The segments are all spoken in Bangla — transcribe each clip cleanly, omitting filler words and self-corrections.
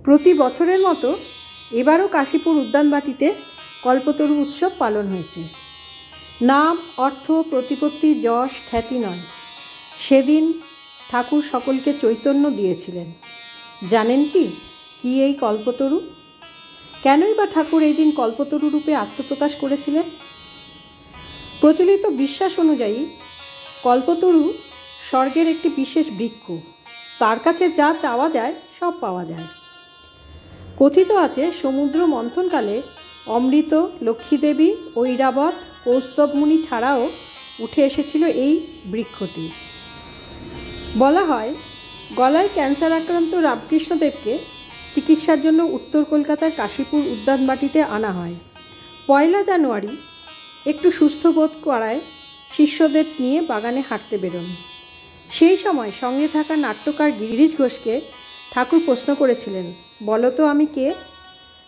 প্রতি বছরের মতো এবারও কাশীপুর উদ্যানবাটিতে কল্পতরু উৎসব পালন হয়েছে। নাম, অর্থ, প্রতিপত্তি, যশ, খ্যাতি নয়, সেদিন ঠাকুর সকলকে চৈতন্য দিয়েছিলেন। জানেন কি এই কল্পতরু? কেনই বা ঠাকুর এই দিন কল্পতরু রূপে আত্মপ্রকাশ করেছিলেন? প্রচলিত বিশ্বাস অনুযায়ী কল্পতরু স্বর্গের একটি বিশেষ বৃক্ষ। তার কাছে যা চাওয়া যায় সব পাওয়া যায়। কথিত আছে, সমুদ্র মন্থনকালে অমৃত, লক্ষ্মীদেবী, ঐরাবত, কৌস্তবমুনি ছাড়াও উঠে এসেছিল এই বৃক্ষটি। বলা হয়, গলায় ক্যান্সার আক্রান্ত রামকৃষ্ণদেবকে চিকিৎসার জন্য উত্তর কলকাতার কাশীপুর উদ্যানবাটিতে আনা হয়। 1 জানুয়ারি একটু সুস্থ বোধ করায় শিষ্যদের নিয়ে বাগানে হাঁটতে বেরোন। সেই সময় সঙ্গে থাকা নাট্যকার গিরিশ ঘোষকে ঠাকুর প্রশ্ন করেছিলেন, বলো তো আমি কে?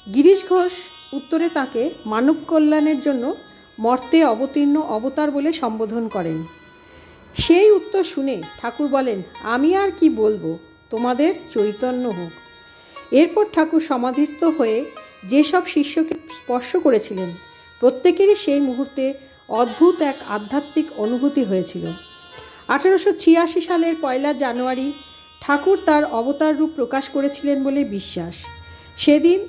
গিরিশ ঘোষ উত্তরে তাঁকে মানব কল্যাণের জন্য মর্তে অবতীর্ণ অবতার বলে সম্বোধন করেন। সেই উত্তর শুনে ঠাকুর বলেন, আমি আর কি বলবো, তোমাদের চৈতন্য হোক। এরপর ঠাকুর সমাধিস্থ হয়ে যেসব শিষ্যকে স্পর্শ করেছিলেন প্রত্যেকেরই সেই মুহূর্তে অদ্ভুত এক আধ্যাত্মিক অনুভূতি হয়েছিল। 1886 সালের 1 জানুয়ারি ঠাকুর তার অবতার রূপ প্রকাশ করেছিলেন বলে বিশ্বাস। সেদিন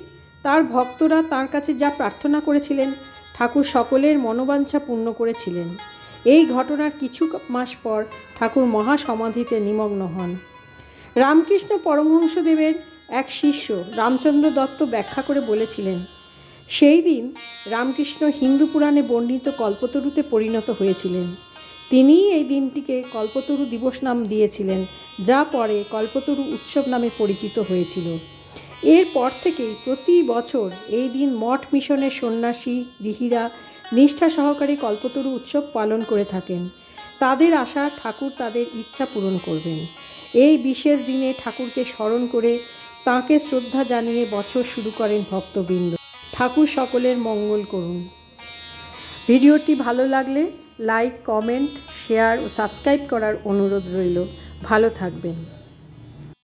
তার ভক্তরা তার কাছে যা প্রার্থনা করেছিলেন ঠাকুর সকলের মনোবাঞ্ছা পূর্ণ করেছিলেন। এই ঘটনার কিছু মাস পর ঠাকুর মহাসমাধিতে নিমগ্ন হন। রামকৃষ্ণ পরমহংসদেবের এক শিষ্য রামচন্দ্র দত্ত ব্যাখ্যা করে বলেছিলেন, সেই দিন রামকৃষ্ণ হিন্দু পুরাণে বর্ণিত কল্পতরুতে পরিণত হয়েছিলেন। তিনিই এই দিনটিকে কল্পতরু দিবস নাম দিয়েছিলেন, যা পরে কল্পতরু উৎসব নামে পরিচিত হয়েছিল। এরপর থেকেই প্রতি বছর এই দিন মঠ মিশনের সন্ন্যাসী গৃহীরা নিষ্ঠা সহকারে কল্পতরু উৎসব পালন করে থাকেন। তাদের আশা ঠাকুর তাদের ইচ্ছা পূরণ করবেন। এই বিশেষ দিনে ঠাকুরকে স্মরণ করে তাঁকে শ্রদ্ধা জানিয়ে বছর শুরু করেন ভক্তবৃন্দ। ঠাকুর সকলের মঙ্গল করুন। ভিডিওটি ভালো লাগলে লাইক, কমেন্ট, শেয়ার ও সাবস্ক্রাইব করার অনুরোধ রইল। ভালো থাকবেন।